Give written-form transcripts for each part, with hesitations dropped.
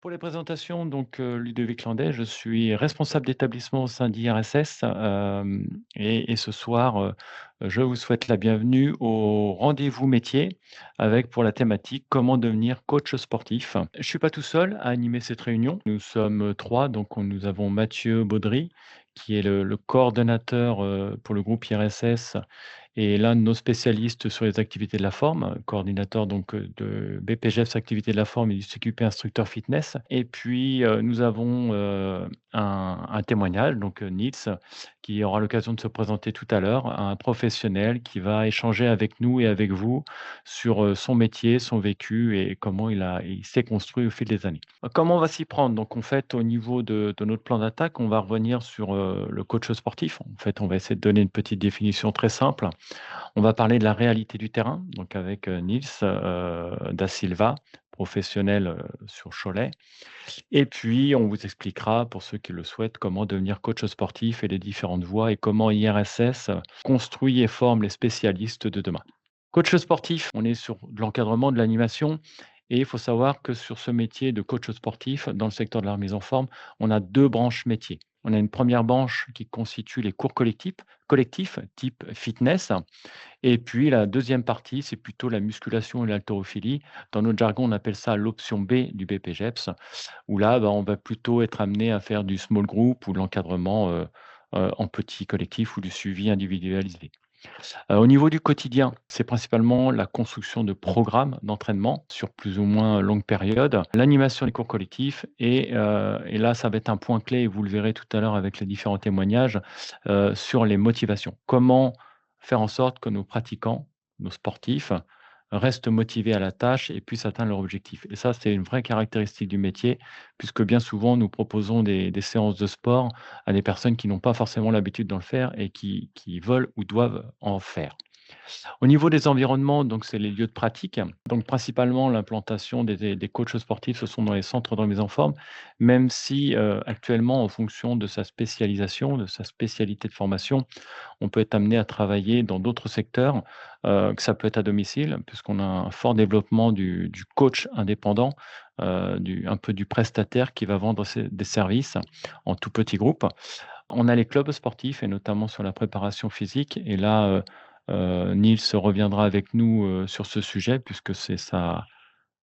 Pour les présentations, donc Ludovic Landais, je suis responsable d'établissement au sein d'IRSS, et ce soir, je vous souhaite la bienvenue au rendez-vous métier avec pour la thématique: «Comment devenir coach sportif?». Je suis pas tout seul à animer cette réunion. Nous sommes, 3, donc nous avons Mathieu Baudry qui est le coordonnateur, pour le groupe IRSS et l'un de nos spécialistes sur les activités de la forme, coordinateur donc, de BPGEPS activités de la forme et du CQP instructeur fitness. Et puis, nous avons, un témoignage, donc, Nils, qui aura l'occasion de se présenter tout à l'heure, un professionnel qui va échanger avec nous et avec vous sur, son métier, son vécu et comment il s'est construit au fil des années. Comment on va s'y prendre? Donc en fait, au niveau de notre plan d'attaque, on va revenir sur, le coach sportif. En fait, on va essayer de donner une petite définition très simple. On va parler de la réalité du terrain, donc avec, Nils, da Silva, professionnel, sur Cholet. Et puis on vous expliquera, pour ceux qui le souhaitent, comment devenir coach sportif et les différentes voies et comment IRSS construit et forme les spécialistes de demain. Coach sportif, on est sur de l'encadrement, de l'animation et il faut savoir que sur ce métier de coach sportif, dans le secteur de la remise en forme, on a 2 branches métiers. On a une première branche qui constitue les cours collectifs type fitness et puis la deuxième partie, c'est plutôt la musculation et l'haltérophilie. Dans notre jargon, on appelle ça l'option B du BPGEPS, où là, bah, on va plutôt être amené à faire du small group ou de l'encadrement, en petit collectif ou du suivi individualisé. Au niveau du quotidien, c'est principalement la construction de programmes d'entraînement sur plus ou moins longue période, l'animation des cours collectifs et là, ça va être un point clé et vous le verrez tout à l'heure avec les différents témoignages, sur les motivations. Comment faire en sorte que nos pratiquants, nos sportifs, restent motivés à la tâche et puissent atteindre leur objectif et ça, c'est une vraie caractéristique du métier puisque bien souvent, nous proposons des séances de sport à des personnes qui n'ont pas forcément l'habitude d'en le faire et qui veulent ou doivent en faire. Au niveau des environnements, donc c'est les lieux de pratique. Donc principalement l'implantation des coachs sportifs, ce sont dans les centres de remise en forme, même si, actuellement en fonction de sa spécialisation, de sa spécialité de formation, on peut être amené à travailler dans d'autres secteurs, que ça peut être à domicile, puisqu'on a un fort développement du coach indépendant, du un peu du prestataire qui va vendre ses des services en tout petit groupe. On a les clubs sportifs et notamment sur la préparation physique et là, Nils reviendra avec nous, sur ce sujet puisque c'est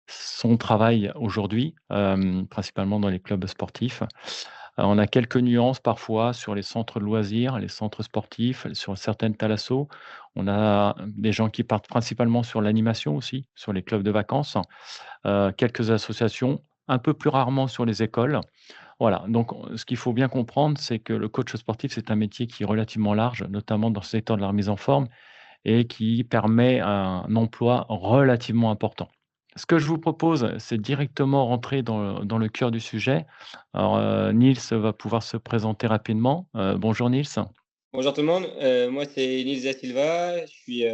son travail aujourd'hui, principalement dans les clubs sportifs. On a quelques nuances parfois sur les centres de loisirs, les centres sportifs, sur certaines thalassos. On a des gens qui partent principalement sur l'animation aussi, sur les clubs de vacances, quelques associations, un peu plus rarement sur les écoles. Voilà, donc ce qu'il faut bien comprendre, c'est que le coach sportif, c'est un métier qui est relativement large, notamment dans le secteur de la remise en forme et qui permet un emploi relativement important. Ce que je vous propose, c'est directement rentrer dans le cœur du sujet. Alors, Nils va pouvoir se présenter rapidement. Bonjour Nils. Bonjour tout le monde, moi c'est Nils da Silva, je suis,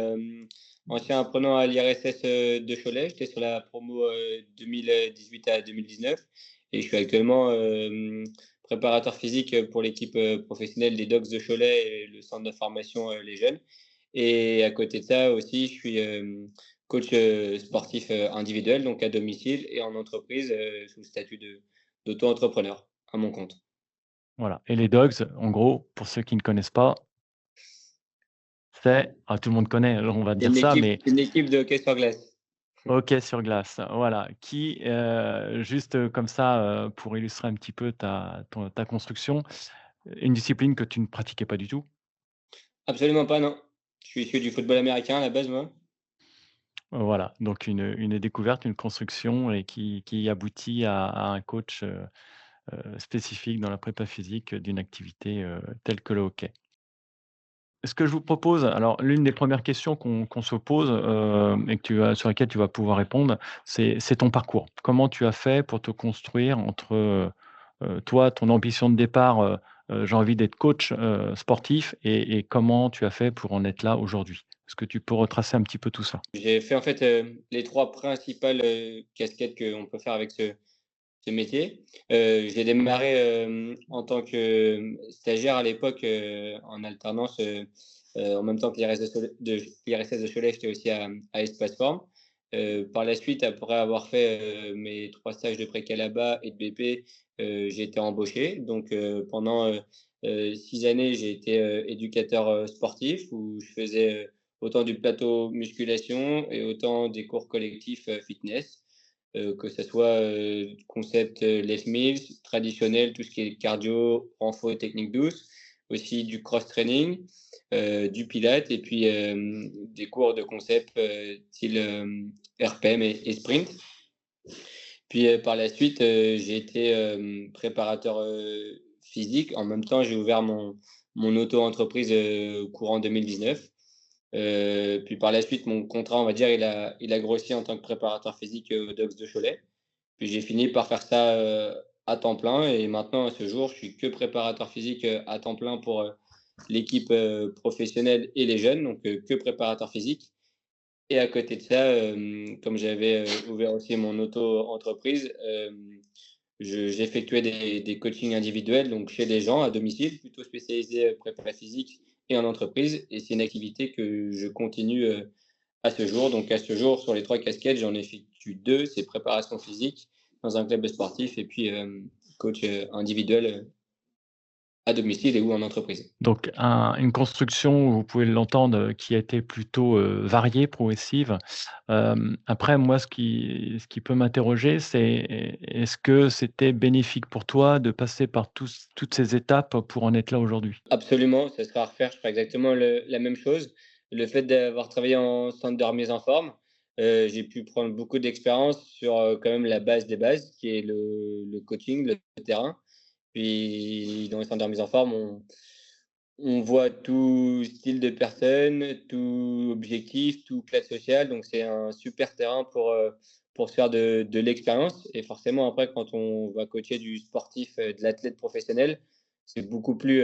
ancien apprenant à l'IRSS, de Cholet. J'étais sur la promo, 2018 à 2019 et je suis actuellement, préparateur physique, pour l'équipe, professionnelle des Dogs de Cholet et le centre de formation, Les Jeunes et à côté de ça aussi, je suis, coach, sportif, individuel donc à domicile et en entreprise, sous le statut d'auto-entrepreneur à mon compte. Voilà et les Dogs, en gros, pour ceux qui ne connaissent pas, c'est tout le monde connaît, on va C'est dire ça, mais une équipe de hockey sur glace. hockey sur glace, voilà, qui, juste, comme ça, pour illustrer un petit peu ta construction, une discipline que tu ne pratiquais pas du tout? Absolument pas, non. Je suis issu du football américain à la base, moi. Voilà, donc une découverte, une construction et qui aboutit à un coach, spécifique dans la prépa physique d'une activité, telle que le hockey. Ce que je vous propose, alors l'une des premières questions qu'on se pose, et que sur laquelle tu vas pouvoir répondre, c'est ton parcours. Comment tu as fait pour te construire entre, toi, ton ambition de départ, j'ai envie d'être coach, sportif et comment tu as fait pour en être là aujourd'hui? Est-ce que tu peux retracer un petit peu tout ça? J'ai fait en fait, les 3 principales, casquettes qu'on peut faire avec ce métier. J'ai démarré, en tant que, stagiaire à l'époque, en alternance, en même temps que l'IRSS de Cholet, j'étais aussi à Espace Forme. Par la suite, après avoir fait, mes 3 stages de préca là-bas et de BP, j'ai été embauché. Donc pendant, 6 années, j'ai été, éducateur, sportif où je faisais, autant du plateau musculation et autant des cours collectifs, fitness, que ça soit, concept, Les Mills, traditionnel, tout ce qui est cardio, renfo et technique douce, aussi du cross training, du pilates et puis, des cours de concept, style, RPM et sprint. Puis, par la suite, j'ai été, préparateur, physique. En même temps, j'ai ouvert mon auto-entreprise, courant 2019. Puis par la suite, mon contrat, on va dire, il a grossi en tant que préparateur physique, au Dox de Cholet. Puis j'ai fini par faire ça, à temps plein et maintenant à ce jour, je suis que préparateur physique, à temps plein pour, l'équipe, professionnelle et les jeunes, donc que préparateur physique. Et à côté de ça, comme j'avais, ouvert aussi mon auto-entreprise, j'effectuais des coachings individuels, donc chez les gens à domicile, plutôt spécialisé, prépa physique et en entreprise et c'est une activité que je continue, à ce jour. Donc à ce jour, sur les 3 casquettes, j'en effectue 2, c'est préparation physique dans un club sportif et puis, coach, individuel, à domicile et ou en entreprise. Donc une construction, vous pouvez l'entendre, qui a été plutôt, variée, progressive. Après moi, ce qui peut m'interroger, c'est est-ce que c'était bénéfique pour toi de passer par toutes ces étapes pour en être là aujourd'hui? Absolument, ça sera à refaire, je ferai exactement la même chose. Le fait d'avoir travaillé en centre de remise en forme, j'ai pu prendre beaucoup d'expérience sur, quand même la base des bases, qui est le coaching, le terrain. Puis dans les centres de remise en forme, on voit tout style de personne, tout objectif, tout classe sociale, donc c'est un super terrain pour se faire de l'expérience et forcément après quand on va coacher du sportif, de l'athlète professionnel, c'est beaucoup plus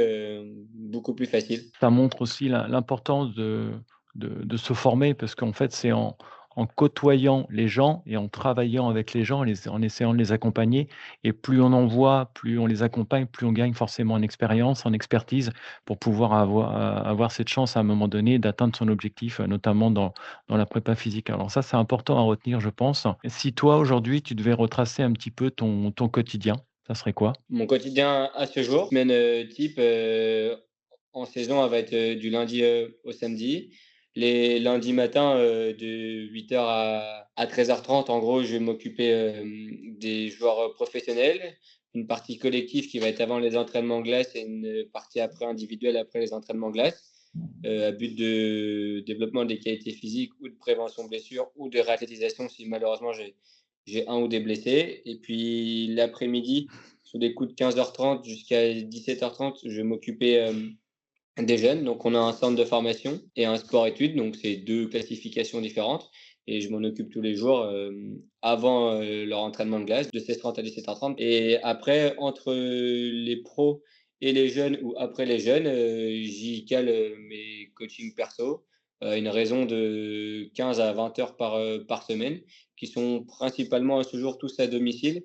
facile. Ça montre aussi l'importance de se former parce qu'en fait, c'est en côtoyant les gens et en travaillant avec les gens, en essayant de les accompagner et plus on en voit, plus on les accompagne, plus on gagne forcément en expérience, en expertise pour pouvoir avoir cette chance à un moment donné d'atteindre son objectif, notamment dans la prépa physique. Alors ça, c'est important à retenir, je pense. Si toi, aujourd'hui, tu devais retracer un petit peu ton quotidien, ça serait quoi? Mon quotidien à ce jour, semaine, type, en saison, elle va être, du lundi, au samedi. Les lundis matins, de 8 heures à 13h30, en gros, je vais m'occuper, des joueurs, professionnels. Une partie collective qui va être avant les entraînements glace et une partie après individuelle après les entraînements glace, à but de développement des qualités physiques ou de prévention de blessures ou de réathlétisation si malheureusement j'ai un ou des blessés et puis l'après-midi, sur des coups de 15h30 jusqu'à 17h30, je vais m'occuper, des jeunes, donc on a un centre de formation et un sport-études, donc c'est 2 classifications différentes et je m'en occupe tous les jours, avant, leur entraînement de glace de 16h30 à 17h30 et après entre, les pros et les jeunes ou après les jeunes, j'y cale, mes coachings perso, une raison de 15 à 20 heures par semaine qui sont principalement à ce jour tous à domicile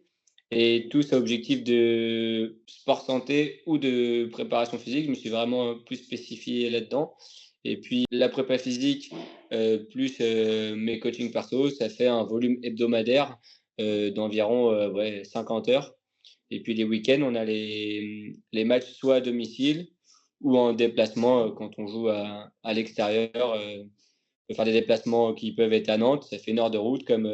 et tous à objectif de sport santé ou de préparation physique. Je me suis vraiment, plus spécifié là-dedans et puis la prépa physique, plus, mes coachings perso, ça fait un volume hebdomadaire, d'environ, ouais 50 heures et puis les week-ends, on a les matchs soit à domicile ou en déplacement, quand on joue à l'extérieur, on peut faire des déplacements qui peuvent être à Nantes, ça fait 1 heure de route comme,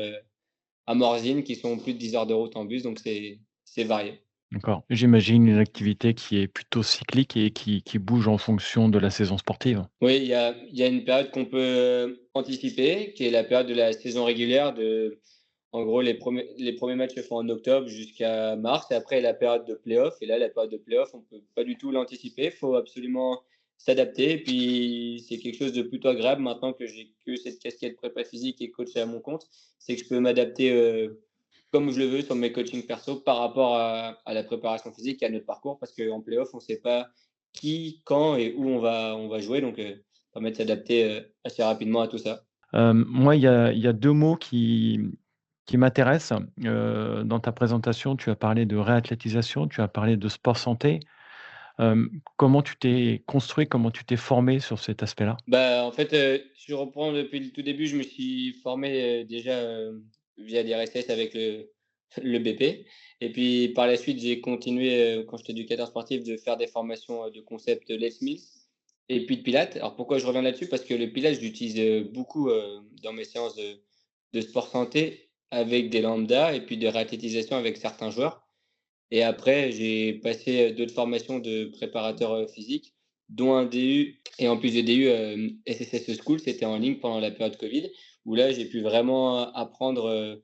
à Morzine qui sont plus de 10 heures de route en bus, donc c'est varié. D'accord. J'imagine une activité qui est plutôt cyclique et qui bouge en fonction de la saison sportive? Oui, il y a une période qu'on peut, anticiper, qui est la période de la saison régulière de en gros, les premiers matchs se font en octobre jusqu'à mars et après la période de play-off et là, la période de play-off, on peut pas du tout l'anticiper. Il faut absolument s'adapter et puis c'est quelque chose de plutôt agréable maintenant que j'ai que cette casquette prépa physique et coach à mon compte. C'est que je peux m'adapter, comme je le veux sur mes coachings perso par rapport à la préparation physique et à notre parcours parce qu'en play-off, on ne sait pas qui, quand et où on va jouer donc ça permet de s'adapter, assez rapidement à tout ça. Moi, il y a 2 mots qui m'intéressent. Dans ta présentation, tu as parlé de réathlétisation, tu as parlé de sport santé. Comment tu t'es construit? Comment tu t'es formé sur cet aspect-là? Bah, en fait, si je reprends depuis le tout début, je me suis formé, déjà, via l'IRSS avec le BP et puis par la suite, j'ai continué, quand j'étais éducateur sportif, de faire des formations, de concept Les Mills et puis de pilates. Alors pourquoi je reviens là-dessus? Parce que le pilates, je l'utilise, beaucoup, dans mes séances de sport santé avec des lambdas et puis de réathlétisation avec certains joueurs. Et après, j'ai passé, d'autres formations de préparateur, physique, dont un DU et en plus de DU, SSS School, c'était en ligne pendant la période covid, où là, j'ai pu vraiment apprendre,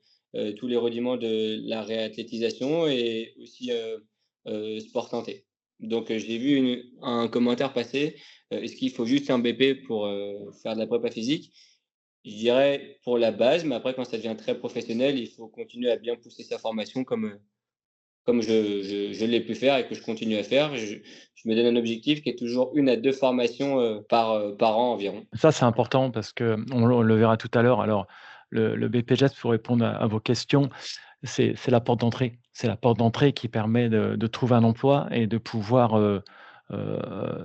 tous les rudiments de la réathlétisation et aussi, sport santé. Donc, j'ai vu un commentaire passer, «Est-ce qu'il faut juste un BP pour, faire de la prépa physique?» Je dirais pour la base, mais après quand ça devient très professionnel, il faut continuer à bien pousser sa formation comme je l'ai pu faire et que je continue à faire. Je me donne un objectif qui est toujours une à 2 formations, par an environ. Ça, c'est important parce qu'on le verra tout à l'heure. Alors, le BPJET, pour répondre à vos questions, c'est la porte d'entrée. C'est la porte d'entrée qui permet de trouver un emploi et de pouvoir,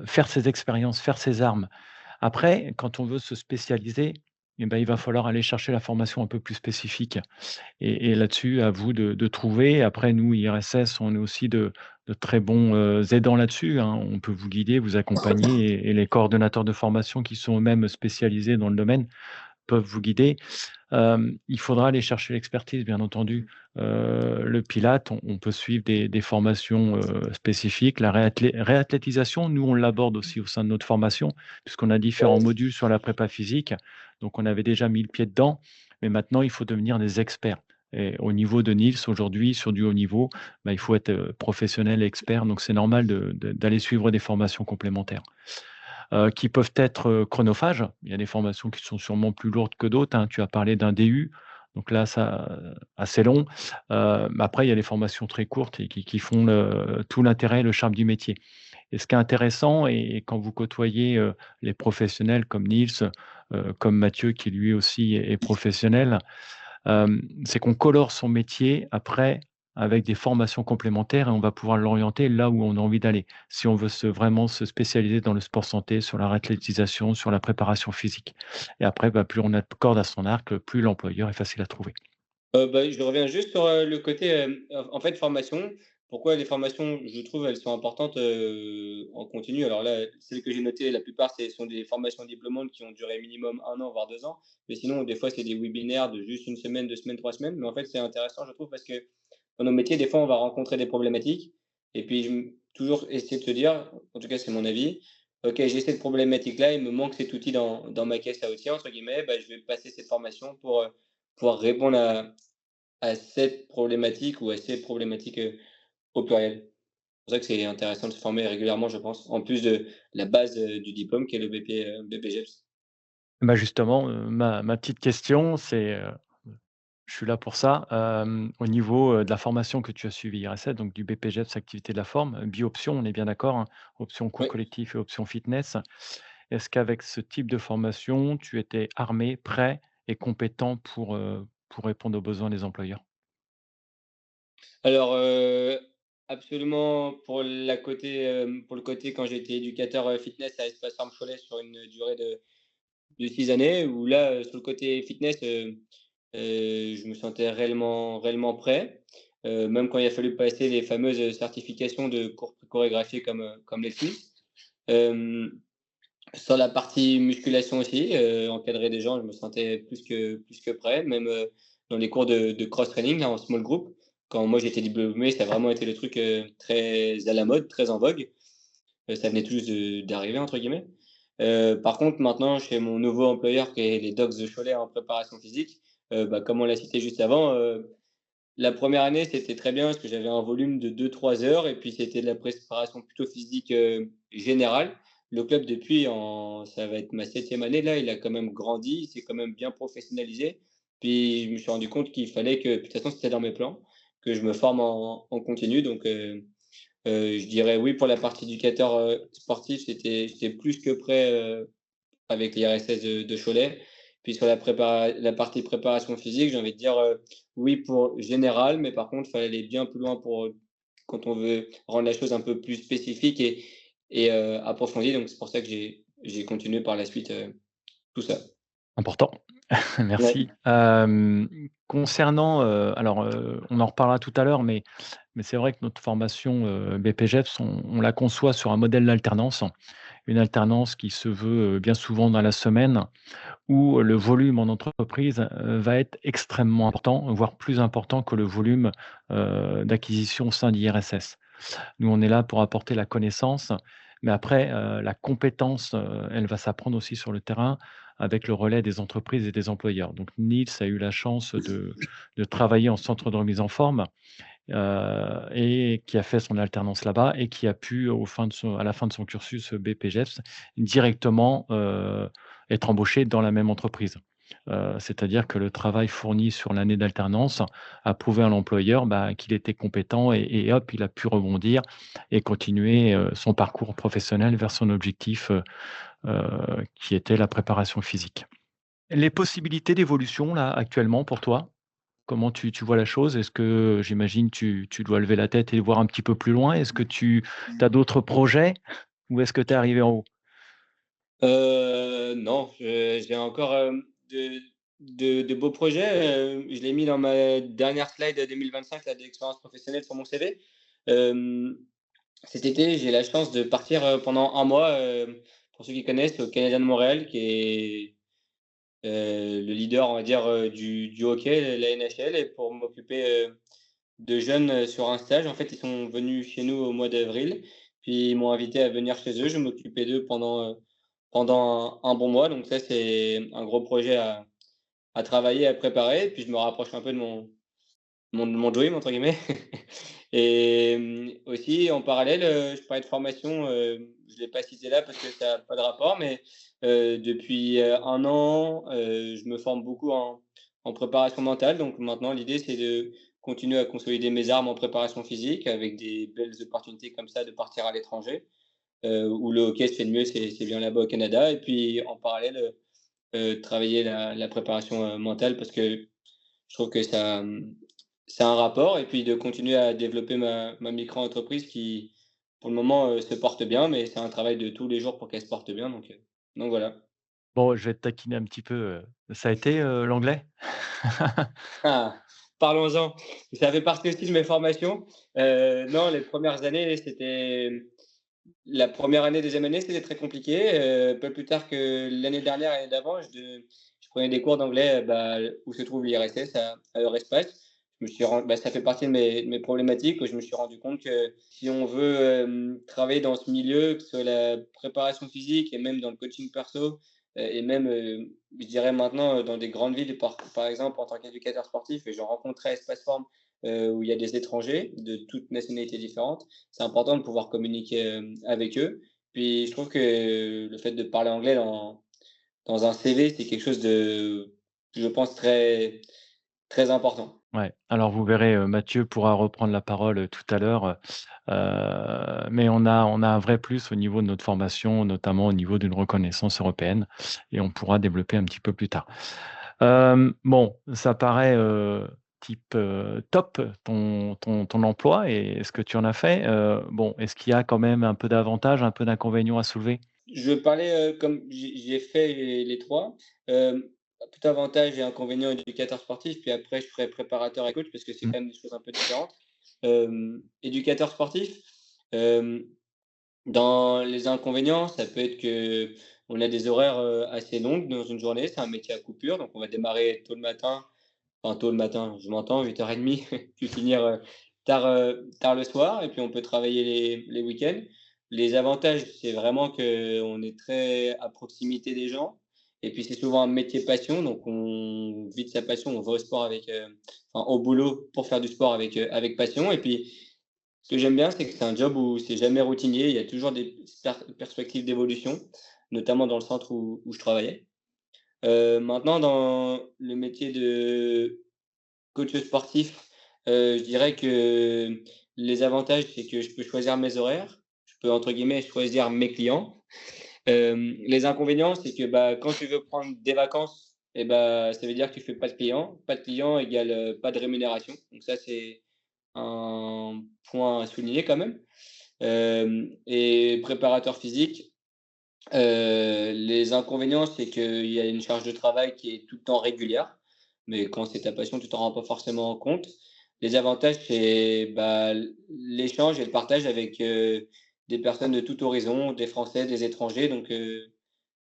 faire ses expériences, faire ses armes. Après, quand on veut se spécialiser, et ben, il va falloir aller chercher la formation un peu plus spécifique et là-dessus, à vous de trouver. Après, nous, IRSS, on est aussi de très bons, aidants là-dessus, hein. On peut vous guider, vous accompagner et les coordonnateurs de formation qui sont eux-mêmes spécialisés dans le domaine peuvent vous guider. Il faudra aller chercher l'expertise, bien entendu. Le Pilates, on peut suivre des formations, spécifiques. La réathlétisation, nous, on l'aborde aussi au sein de notre formation, puisqu'on a différents modules sur la prépa physique. Donc on avait déjà mis le pied dedans, mais maintenant, il faut devenir des experts et au niveau de Niels, aujourd'hui, sur du haut niveau, bah, il faut être, professionnel, expert, donc c'est normal d'aller suivre des formations complémentaires qui peuvent être, chronophages. Il y a des formations qui sont sûrement plus lourdes que d'autres, hein. Tu as parlé d'un DU, donc là, ça, assez long. Mais après, il y a des formations très courtes et qui font tout l'intérêt et le charme du métier. Et ce qui est intéressant et quand vous côtoyez, les professionnels comme Niels, comme Mathieu qui lui aussi est professionnel, c'est qu'on colore son métier après avec des formations complémentaires et on va pouvoir l'orienter là où on a envie d'aller. Si on veut vraiment se spécialiser dans le sport santé, sur la réathlétisation, sur la préparation physique et après, bah, plus on a de cordes à son arc, plus l'employeur est facile à trouver. Bah, je reviens juste sur, le côté, en fait, formation. Pourquoi les formations, je trouve, elles sont importantes, en continu. Alors là, celles que j'ai notées, la plupart, ce sont des formations diplômantes qui ont duré minimum 1 an, voire 2 ans. Mais sinon, des fois, c'est des webinaires de juste 1 semaine, 2 semaines, 3 semaines. Mais en fait, c'est intéressant, je trouve, parce que dans nos métiers, des fois, on va rencontrer des problématiques et puis toujours essayer de se dire, en tout cas, c'est mon avis: «OK, j'ai cette problématique-là, il me manque cet outil dans ma caisse à outils», entre guillemets, bah, je vais passer cette formation pour, pouvoir répondre à cette problématique ou à ces problématiques, au pluriel. C'est pour ça que c'est intéressant de se former régulièrement, je pense, en plus de la base, du diplôme qui est le BPGEPS. Bah, justement, ma petite question, c'est, je suis là pour ça, au niveau, de la formation que tu as suivie IRSS, donc du BPJEPS activité de la forme, bi-option, on est bien d'accord, hein? Option cours Oui. collectif et option fitness. Est-ce qu'avec ce type de formation, tu étais armé, prêt et compétent pour répondre aux besoins des employeurs? Alors, absolument pour le côté quand j'étais éducateur, fitness à Espace Ferme Cholet sur une durée de 6 années où là, sur le côté fitness, je me sentais réellement prêt, même quand il a fallu passer les fameuses, certifications de cours chorégraphiés comme les FMIS. Hem Sur la partie musculation aussi, encadrer des gens, je me sentais plus que prêt, même, dans les cours de cross training là, en small group. Quand moi j'étais diplômé, ça a vraiment été le truc, très à la mode, très en vogue. Ça venait tout juste de «d'arriver» entre guillemets. Par contre maintenant chez mon nouveau employeur qui est les Dogs de Cholet en préparation physique, bah, comme on l'a cité juste avant, la première année c'était très bien parce que j'avais un volume de 2-3 heures et puis c'était de la préparation plutôt physique, générale. Le club depuis ça va être ma 7e année là, il a quand même grandi, il s'est quand même bien professionnalisé. Puis je me suis rendu compte qu'il fallait que puis de toute façon c'était dans mes plans, que je me forme en continu donc je dirais oui pour la partie éducateur, sportif, j'étais plus que prêt, avec l'IRSS de Cholet. Puis sur la partie préparation physique, j'ai envie de dire, oui pour général, mais par contre, il fallait aller bien plus loin pour, quand on veut rendre la chose un peu plus spécifique et approfondi. Donc c'est pour ça que j'ai continué par la suite, tout ça. Important. Ouais. Merci. Concernant, alors, on en reparlera tout à l'heure, mais c'est vrai que notre formation, BPGEPS, on la conçoit sur un modèle d'alternance. Une alternance qui se veut, bien souvent dans la semaine, où le volume en entreprise, va être extrêmement important, voire plus important que le volume, d'acquisition au sein d'IRSS. Nous, on est là pour apporter la connaissance, mais après, la compétence, elle va s'apprendre aussi sur le terrain avec le relais des entreprises et des employeurs. Donc Niels a eu la chance de travailler en centre de remise en forme, et qui a fait son alternance là-bas et qui a pu à la fin de son cursus BPGEPS directement, être embauché dans la même entreprise. C'est-à-dire que le travail fourni sur l'année d'alternance a prouvé à l'employeur, bah, qu'il était compétent et hop, il a pu rebondir et continuer, son parcours professionnel vers son objectif, qui était la préparation physique. Les possibilités d'évolution là, actuellement pour toi? Comment tu vois la chose? Est-ce que, j'imagine, tu dois lever la tête et voir un petit peu plus loin? Est-ce que tu as d'autres projets ou est-ce que tu es arrivé en haut? Non, j'ai encore, de beaux projets, je l'ai mis dans ma dernière slide 2025 là, d'expérience professionnelle sur mon CV. Hem, Cet été, j'ai la chance de partir, pendant un mois, pour ceux qui connaissent, au Canadien de Montréal, qui est, le leader, on va dire, du hockey, la NHL, et pour m'occuper, de jeunes, sur un stage. En fait, ils sont venus chez nous au mois d'avril, puis ils m'ont invité à venir chez eux. Je m'occupais d'eux pendant un bon mois. Donc ça, c'est un gros projet à travailler, à préparer. Puis je me rapproche un peu de mon dream entre guillemets. Et aussi en parallèle, je parlais de formation, je ne l'ai pas cité là parce que ça a pas de rapport, mais depuis, 1 an, je me forme beaucoup en préparation mentale. Donc maintenant l'idée c'est de continuer à consolider mes armes en préparation physique avec des belles opportunités comme ça de partir à l'étranger, où le hockey se fait de mieux, c'est bien là-bas au Canada. Et puis en parallèle, travailler la préparation, mentale, parce que je trouve que ça a un rapport, et puis de continuer à développer ma micro-entreprise qui, pour le moment, se porte bien, mais c'est un travail de tous les jours pour qu'elle se porte bien, donc voilà. Bon, je vais te taquiner un petit peu, ça a été, l'anglais? Ah! Parlons-en. Ça fait partie aussi de mes formations. Non, les premières années, c'était la première année, deuxième année, c'était très compliqué, pas plus tard que l'année dernière, l'année d'avant, je prenais des cours d'anglais, bah, où se trouve l'IRSS à Eurospace. Ça fait partie de mes problématiques, où je me suis rendu compte que si on veut, travailler dans ce milieu, que ce soit la préparation physique et même dans le coaching perso, et même, je dirais maintenant, dans des grandes villes, par exemple en tant qu'éducateur sportif, et j'en rencontrais à Espace Forme, où il y a des étrangers de toutes nationalités différentes. C'est important de pouvoir communiquer, avec eux. Puis je trouve que le fait de parler anglais dans un CV, c'est quelque chose de, je pense, très, très important. Ouais, alors vous verrez, Mathieu pourra reprendre la parole, tout à l'heure, mais on a un vrai plus au niveau de notre formation, notamment au niveau d'une reconnaissance européenne et on pourra développer un petit peu plus tard. Bon, ça paraît, type, top ton emploi et ce que tu en as fait. Bon, est-ce qu'il y a quand même un peu d'avantages, un peu d'inconvénients à soulever? Je parlais, comme j'ai fait les 3, tout avantage et inconvénient éducateur sportif, puis après je ferai préparateur et coach parce que c'est Mmh. quand même des choses un peu différentes. Éducateur sportif, hem dans les inconvénients, ça peut être que on a des horaires, assez longues dans une journée. C'est un métier à coupure, donc on va démarrer tôt le matin, enfin tôt le matin, je m'entends 8h30, puis finir, tard le soir, et puis on peut travailler les week-ends. Les avantages, c'est vraiment qu'on est très à proximité des gens, et puis c'est souvent un métier passion, donc on vit de sa passion, on va au sport avec, enfin au boulot pour faire du sport avec passion. Et puis ce que j'aime bien, c'est que c'est un job où c'est jamais routinier, il y a toujours des perspectives d'évolution, notamment dans le centre où je travaillais. Maintenant dans le métier de coach sportif, je dirais que les avantages, c'est que je peux choisir mes horaires, je peux entre guillemets «choisir mes clients». Les inconvénients, c'est que, bah, quand tu veux prendre des vacances, et bah, ça veut dire que tu fais pas de clients. Pas de clients égale, pas de rémunération. Donc ça, c'est un point à souligner quand même. et préparateur physique. Les inconvénients, c'est qu'il y a une charge de travail qui est tout le temps régulière, mais quand c'est ta passion, tu t'en rends pas forcément compte. Les avantages, c'est, bah, l'échange et le partage avec, des personnes de tout horizon, des Français, des étrangers, donc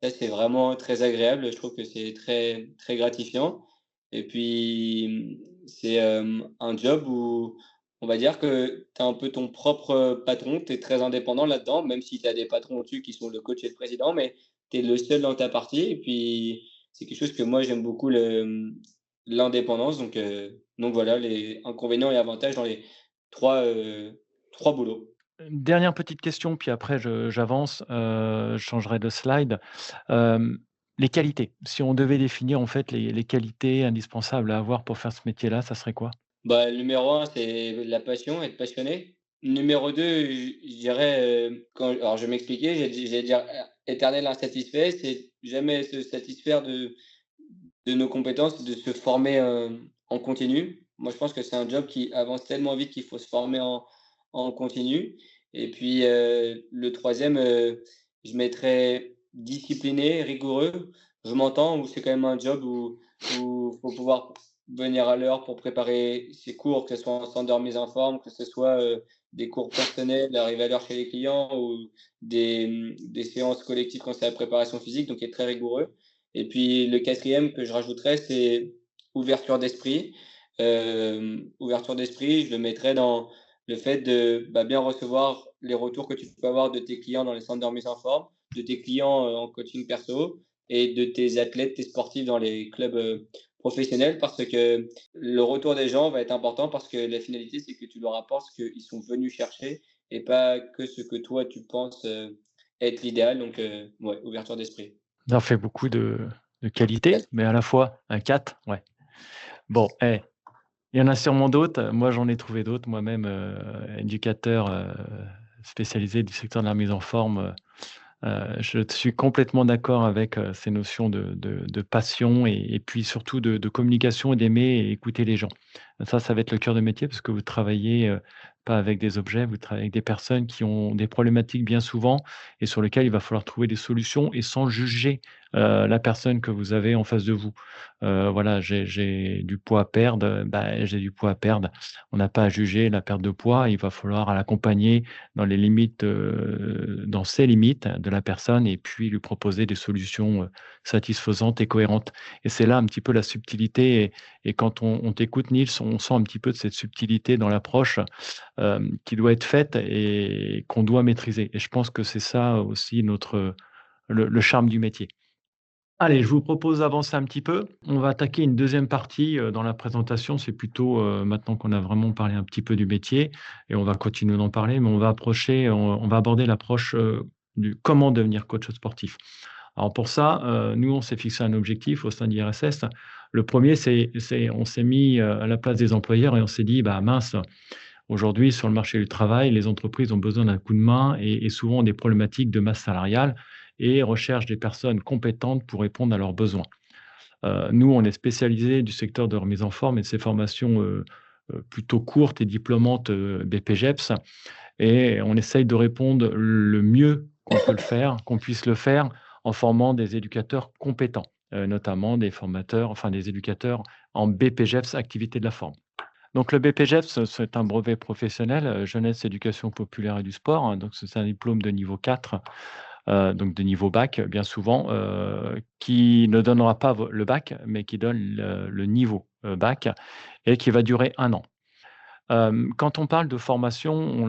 ça, c'est vraiment très agréable. Je trouve que c'est très, très gratifiant et puis, c'est, un job où on va dire que tu es un peu ton propre patron. Tu es très indépendant là-dedans, même si tu as des patrons au-dessus qui sont le coach et le président, mais tu es le seul dans ta partie et puis c'est quelque chose que moi j'aime beaucoup l'indépendance donc voilà les inconvénients et avantages dans les 3 3 boulots. Une dernière petite question, puis après j'avance, je changerai de slide. Hem, les qualités, si on devait définir en fait les qualités indispensables à avoir pour faire ce métier-là, ça serait quoi? Bah, le numéro un c'est la passion, être passionné. Numéro 2 je dirais, quand alors je vais m'expliquer, j'allais dire éternel insatisfait, c'est jamais se satisfaire de nos compétences, de se former, en continu. Moi, je pense que c'est un job qui avance tellement vite qu'il faut se former en continu et puis, le troisième je mettrais discipliné, rigoureux. Je m'entends, où c'est quand même un job où faut pouvoir venir à l'heure pour préparer ses cours, que ce soit en centre de remise en forme, que ce soit, des cours personnels, arriver à l'heure chez les clients ou des séances collectives quand c'est la préparation physique, donc être très rigoureux. Et puis le quatrième que je rajouterais, c'est ouverture d'esprit. Ouverture d'esprit, je le mettrais dans le fait de, bah, bien recevoir les retours que tu peux avoir de tes clients dans les centres de remise en forme, de tes clients, en coaching perso et de tes athlètes, tes sportifs dans les clubs, professionnels parce que le retour des gens va être important parce que la finalité, c'est que tu leur apportes ce qu'ils sont venus chercher et pas que ce que toi tu penses, être l'idéal donc ouais, ouverture d'esprit. Ça fait beaucoup de qualités, Yes. mais à la fois un 4, ouais. Bon, il y en a sûrement d'autres. Moi, j'en ai trouvé d'autres moi-même, éducateur, spécialisé du secteur de la mise en forme. Je suis complètement d'accord avec, ces notions de passion et puis surtout de communication et d'aimer et écouter les gens. Ça va être le cœur de métier parce que vous travaillez, pas avec des objets, vous travaillez avec des personnes qui ont des problématiques bien souvent et sur lesquelles il va falloir trouver des solutions et sans juger, la personne que vous avez en face de vous. Voilà, j'ai du poids à perdre, bah, j'ai du poids à perdre. On n'a pas à juger la perte de poids, il va falloir l'accompagner dans les limites, dans ses limites de la personne et puis lui proposer des solutions, satisfaisantes et cohérentes et c'est là un petit peu la subtilité et quand on t'écoute Nils, on sent un petit peu de cette subtilité dans l'approche, qui doit être faite et qu'on doit maîtriser et je pense que c'est ça aussi notre, le charme du métier. Allez, je vous propose d'avancer un petit peu. On va attaquer une deuxième partie, dans la présentation. C'est plutôt, maintenant qu'on a vraiment parlé un petit peu du métier et on va continuer d'en parler, mais on va aborder l'approche, du comment devenir coach sportif. Alors pour ça, nous, on s'est fixé un objectif au sein de l'IRSS. Le premier, c'est on s'est mis, à la place des employeurs et on s'est dit: «Bah mince, aujourd'hui sur le marché du travail, les entreprises ont besoin d'un coup de main et souvent ont des problématiques de masse salariale et recherchent des personnes compétentes pour répondre à leurs besoins». Nous, on est spécialisé du secteur de remise en forme et de ces formations, plutôt courtes et diplômantes, BPJEPS et on essaye de répondre le mieux qu'on peut le faire, qu'on puisse le faire en formant des éducateurs compétents, notamment des formateurs, enfin des éducateurs en BPJEPS, activité de la forme. Donc le BPJEPS, c'est un brevet professionnel, jeunesse, éducation populaire et du sport, hein, donc c'est un diplôme de niveau 4, donc de niveau bac, bien souvent, qui ne donnera pas vo le bac, mais qui donne le niveau, bac et qui va durer 1 an. Quand on parle de formation,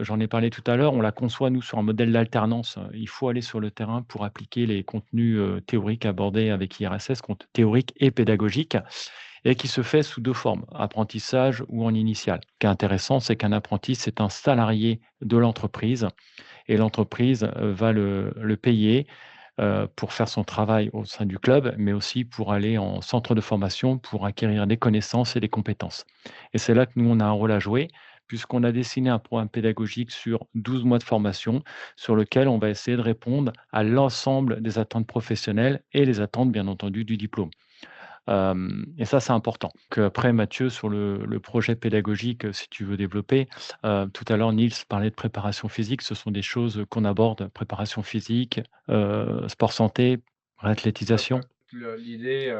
j'en ai parlé tout à l'heure, on la conçoit nous sur un modèle d'alternance. Il faut aller sur le terrain pour appliquer les contenus, théoriques abordés avec IRSS, contes théoriques et pédagogiques et qui se fait sous 2 formes, apprentissage ou en initial. Ce qui est intéressant, c'est qu'un apprenti, c'est un salarié de l'entreprise et l'entreprise, va le payer, pour faire son travail au sein du club, mais aussi pour aller en centre de formation pour acquérir des connaissances et des compétences. Et c'est là que nous, on a un rôle à jouer, puisqu'on a dessiné un programme pédagogique sur 12 mois de formation, sur lequel on va essayer de répondre à l'ensemble des attentes professionnelles et les attentes, bien entendu, du diplôme. Et ça, c'est important. Après Mathieu, sur le projet pédagogique, si tu veux développer, tout à l'heure, Niels parlait de préparation physique. Ce sont des choses qu'on aborde, préparation physique, sport santé, Tout à réathlétisation. fait. L'idée,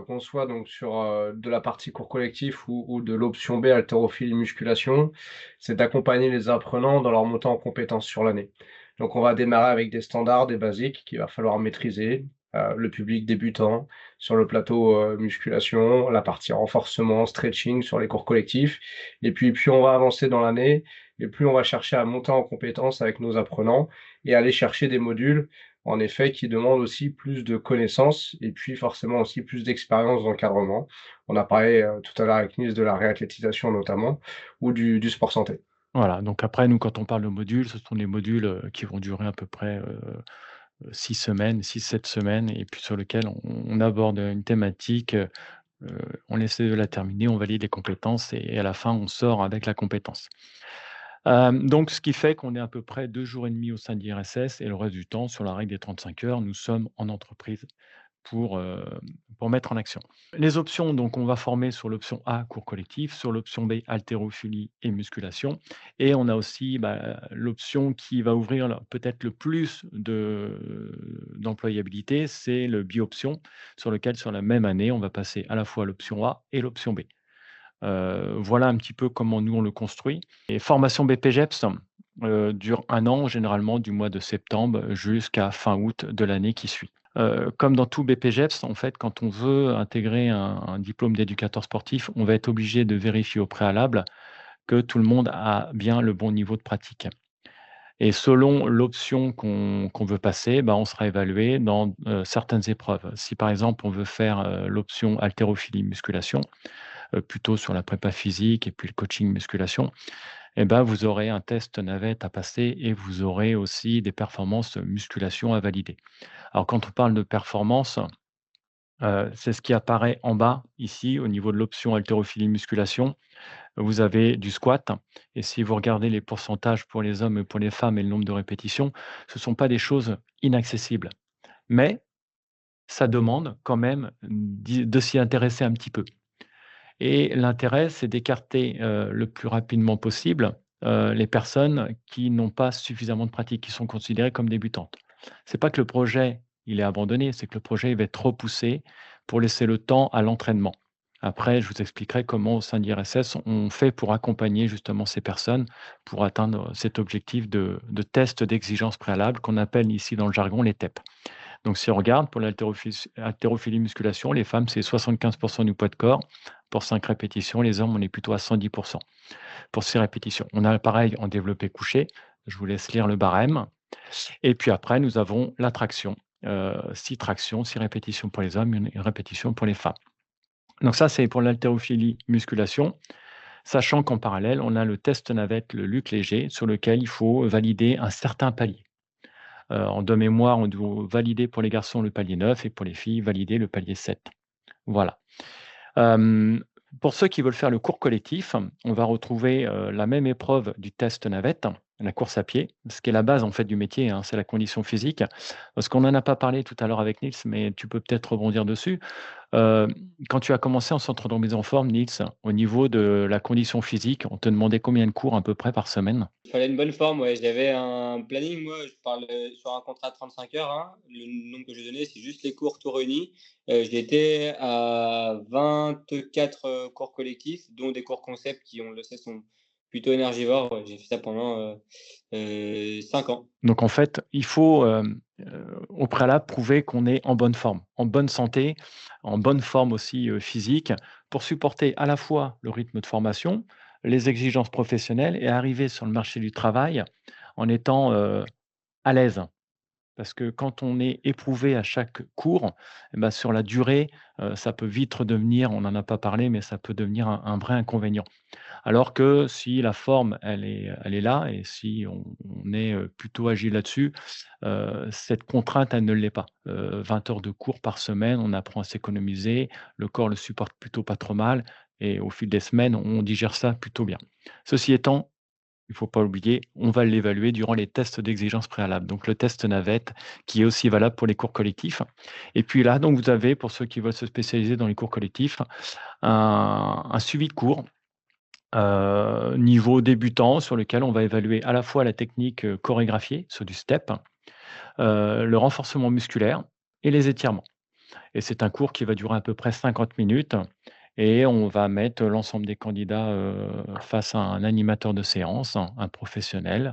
qu'on soit donc sur, de la partie cours collectif ou de l'option B, haltérophilie musculation, c'est d'accompagner les apprenants dans leur montée en compétences sur l'année. Donc on va démarrer avec des standards, des basiques qu'il va falloir maîtriser, le public débutant sur le plateau, musculation, la partie renforcement, stretching sur les cours collectifs et puis plus on va avancer dans l'année et plus on va chercher à monter en compétences avec nos apprenants et aller chercher des modules en effet, qui demande aussi plus de connaissances et puis forcément aussi plus d'expérience d'encadrement. On a parlé, tout à l'heure avec Nice de la réathlétisation notamment ou du sport santé. Voilà, donc après, nous, quand on parle de modules, ce sont des modules, qui vont durer à peu près, 6 semaines, 6 7 semaines et puis sur lequel on aborde une thématique, on essaie de la terminer, on valide les compétences et à la fin, on sort avec la compétence. Donc ce qui fait qu'on est à peu près 2 jours et demi au sein de l'IRSS et le reste du temps, sur la règle des 35 heures, nous sommes en entreprise pour, heu, pour mettre en action. Les options, donc on va former sur l'option A, cours collectif, sur l'option B, haltérophilie et musculation et on a aussi, l'option qui va ouvrir peut-être le plus d'employabilité, c'est le bi-option sur lequel, sur la même année, on va passer à la fois l'option A et l'option B. Voilà un petit peu comment nous on le construit et formation BPGEPS, dure 1 an, généralement du mois de septembre jusqu'à fin août de l'année qui suit. Comme dans tout BPGEPS, en fait, quand on veut intégrer un diplôme d'éducateur sportif, on va être obligé de vérifier au préalable que tout le monde a bien le bon niveau de pratique et selon l'option qu'on veut passer, on sera évalué dans, certaines épreuves. Si par exemple on veut faire, l'option haltérophilie musculation, plutôt sur la prépa physique et puis le coaching musculation, vous aurez un test navette à passer et vous aurez aussi des performances musculation à valider. Alors quand on parle de performance, c'est ce qui apparaît en bas ici au niveau de l'option haltérophilie musculation. Vous avez du squat et si vous regardez les pourcentages pour les hommes et pour les femmes et le nombre de répétitions, ce ne sont pas des choses inaccessibles. Mais ça demande quand même de s'y intéresser un petit peu. Et l'intérêt, c'est d'écarter, le plus rapidement possible, les personnes qui n'ont pas suffisamment de pratique, qui sont considérées comme débutantes. C'est pas que le projet, il est abandonné, c'est que le projet, il va être trop poussé pour laisser le temps à l'entraînement. Après, je vous expliquerai comment au sein d'IRSS, on fait pour accompagner justement ces personnes pour atteindre cet objectif de test d'exigence préalable qu'on appelle ici dans le jargon les TEP. Donc si on regarde pour l'haltérophilie musculation, les femmes, c'est 75 du poids de corps pour 5 répétitions. Les hommes, on est plutôt à 110 pour 6 répétitions. On a pareil en développé couché. Je vous laisse lire le barème. Et puis après, nous avons la traction. 6 tractions, 6 répétitions pour les hommes, une répétition pour les femmes. Donc ça, c'est pour l'haltérophilie musculation, sachant qu'en parallèle, on a le test navette, le Luc léger, sur lequel il faut valider un certain palier. De mémoire, on doit valider pour les garçons le palier 9 et pour les filles, valider le palier 7. Voilà. Hem, pour ceux qui veulent faire le cours collectif, on va retrouver, la même épreuve du test navette, la course à pied, ce qui est la base en fait du métier, hein, c'est la condition physique. Parce qu'on n'en a pas parlé tout à l'heure avec Niels, mais tu peux peut-être rebondir dessus. Heu, quand tu as commencé en centre de remise en forme, Niels, au niveau de la condition physique, on te demandait combien de cours à peu près par semaine? Il fallait une bonne forme, ouais. J'avais un planning, moi, je parle, sur un contrat de 35 heures, hein. Le nombre que j'ai donné, c'est juste les cours tout réunis. J'étais à 24, cours collectifs, dont des cours concept qui, on le sait, sont plutôt énergivores. Ouais, j'ai fait ça pendant, 5 ans. Donc en fait, il faut, au préalable prouver qu'on est en bonne forme, en bonne santé, en bonne forme aussi, physique, pour supporter à la fois le rythme de formation, les exigences professionnelles et arriver sur le marché du travail en étant, à l'aise. Parce que quand on est éprouvé à chaque cours, sur la durée, ça peut vite redevenir, on n'en a pas parlé, mais ça peut devenir un vrai inconvénient. Alors que si la forme, elle est là et si on est, plutôt agile là-dessus, cette contrainte, elle ne l'est pas. 20 heures de cours par semaine, on apprend à s'économiser, le corps le supporte plutôt pas trop mal et au fil des semaines, on digère ça plutôt bien. Ceci étant, il ne faut pas oublier, on va l'évaluer durant les tests d'exigence préalable. Donc le test navette qui est aussi valable pour les cours collectifs. Et puis là, donc vous avez, pour ceux qui veulent se spécialiser dans les cours collectifs, un suivi de cours, niveau débutant sur lequel on va évaluer à la fois la technique, chorégraphiée, sur du step, le renforcement musculaire et les étirements. Et c'est un cours qui va durer à peu près 50 minutes et on va mettre l'ensemble des candidats, face à un animateur de séance, un professionnel.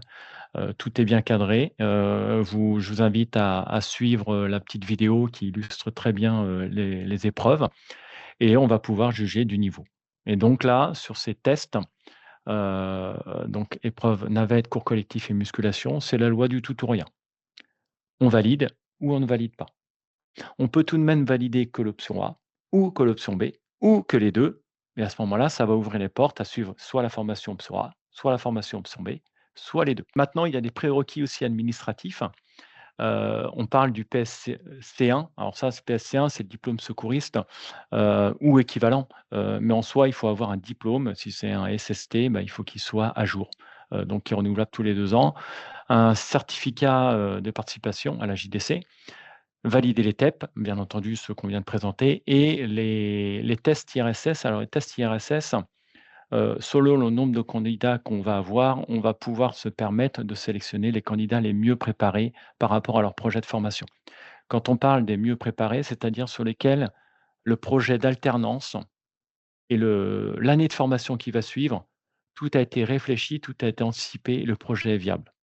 Tout est bien cadré. Je vous invite à suivre, la petite vidéo qui illustre très bien, les épreuves et on va pouvoir juger du niveau. Et donc là, sur ces tests, heu, donc épreuve navette, cours collectif et musculation, c'est la loi du tout ou rien. On valide ou on ne valide pas. On peut tout de même valider que l'option A ou que l'option B ou que les 2. Et à ce moment-là, ça va ouvrir les portes à suivre soit la formation option A, soit la formation option B, soit les 2. Maintenant, il y a des prérequis aussi administratifs. On parle du PSC1. Alors ça, ce PSC1, c'est le diplôme secouriste, ou équivalent, mais en soi, il faut avoir un diplôme. Si c'est un SST, bah, il faut qu'il soit à jour, donc qui est renouvelable tous les 2 ans. Un certificat, de participation à la JDC. Valider les TEP, bien entendu, ceux qu'on vient de présenter et les tests IRSS. Alors les tests IRSS, selon le nombre de candidats qu'on va avoir, on va pouvoir se permettre de sélectionner les candidats les mieux préparés par rapport à leur projet de formation. Quand on parle des mieux préparés, c'est-à-dire sur lesquels le projet d'alternance et l'année de formation qui va suivre, tout a été réfléchi, tout a été anticipé, le projet est viable.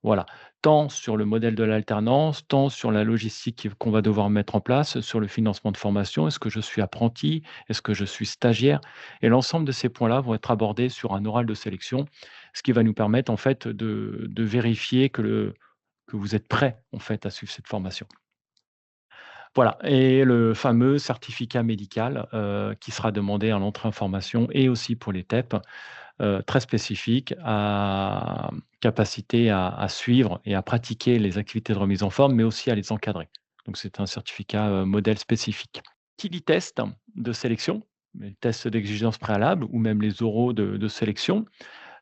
Voilà, tant sur le modèle de l'alternance, tant sur la logistique qu'on va devoir mettre en place, sur le financement de formation. Est-ce que je suis apprenti? Est-ce que je suis stagiaire? Et l'ensemble de ces points-là vont être abordés sur un oral de sélection, ce qui va nous permettre en fait de vérifier que vous êtes prêt en fait à suivre cette formation. Voilà, et le fameux certificat médical, qui sera demandé à l'entrée en formation et aussi pour les TEP, très spécifique, à capacité à suivre et à pratiquer les activités de remise en forme, mais aussi à les encadrer. Donc c'est un certificat, modèle spécifique. Qui dit test de sélection, les tests d'exigence préalable ou même les oraux de sélection,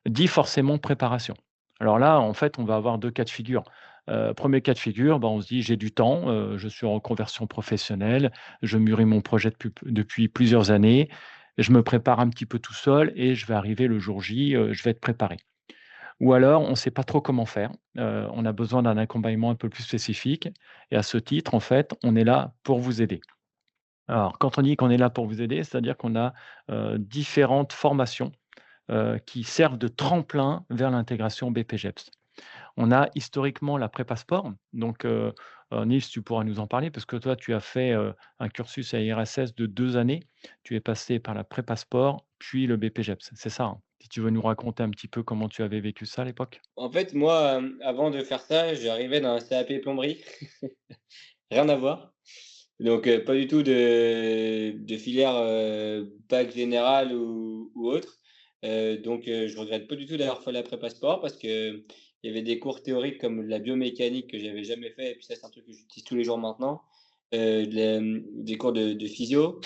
dit forcément préparation. Alors là, en fait, on va avoir 2 cas de figure. 1er cas de figure, bah, on se dit: «J'ai du temps, je suis en reconversion professionnelle, je mûris mon projet depuis plusieurs années, je me prépare un petit peu tout seul et je vais arriver le jour J, je vais être préparé». Ou alors on ne sait pas trop comment faire, on a besoin d'un accompagnement un peu plus spécifique et à ce titre, en fait, on est là pour vous aider. Alors quand on dit qu'on est là pour vous aider, c'est-à-dire qu'on a, différentes formations qui servent de tremplin vers l'intégration BPGEPS. On a historiquement la prépa sport, donc Niels, tu pourras nous en parler parce que toi, tu as fait, un cursus à IRSS de 2 années. Tu es passé par la prépa sport, puis le BPGEPS, c'est ça, hein? Si tu veux nous raconter un petit peu comment tu avais vécu ça à l'époque? En fait, moi, avant de faire ça, j'arrivais d'un CAP plomberie, rien à voir. Donc pas du tout de filière, bac général ou autre. Je regrette pas du tout d'avoir fait la prépa sport parce qu'il y avait des cours théoriques comme de la biomécanique que j'avais jamais fait et puis ça, c'est un truc que j'utilise tous les jours maintenant. Des cours de physio.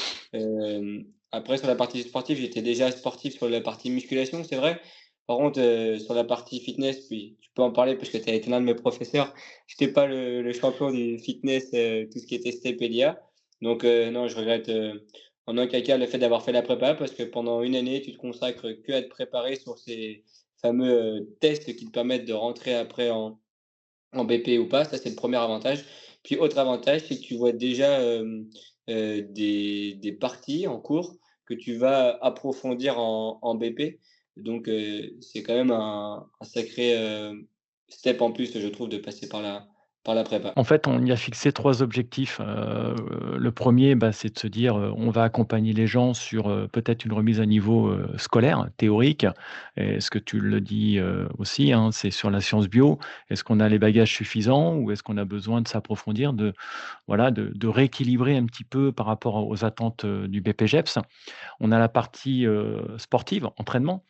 Après sur la partie sportive, j'étais déjà sportif sur la partie musculation, c'est vrai. Par contre, sur la partie fitness, puis tu peux en parler parce que tu as été l'un de mes professeurs. J'étais pas le champion du fitness, tout ce qui était step et LIA. Donc non, je regrette, en aucun cas le fait d'avoir fait la prépa parce que pendant une année, tu te consacres que à te préparer sur ces fameux, tests qui te permettent de rentrer après en BP ou pas. Ça, c'est le premier avantage. Puis autre avantage, c'est que tu vois déjà, des parties en cours que tu vas approfondir en BP. Donc c'est quand même un sacré, step en plus, je trouve, de passer par la prépa. En fait, on y a fixé 3 objectifs. Le premier, bah, c'est de se dire, on va accompagner les gens sur, peut-être une remise à niveau, scolaire, théorique. Et ce que tu le dis, aussi, hein, c'est sur la science bio. Est-ce qu'on a les bagages suffisants ou est-ce qu'on a besoin de s'approfondir, voilà, de rééquilibrer un petit peu par rapport aux attentes, du BPGEPS? On a la partie, sportive, entraînement.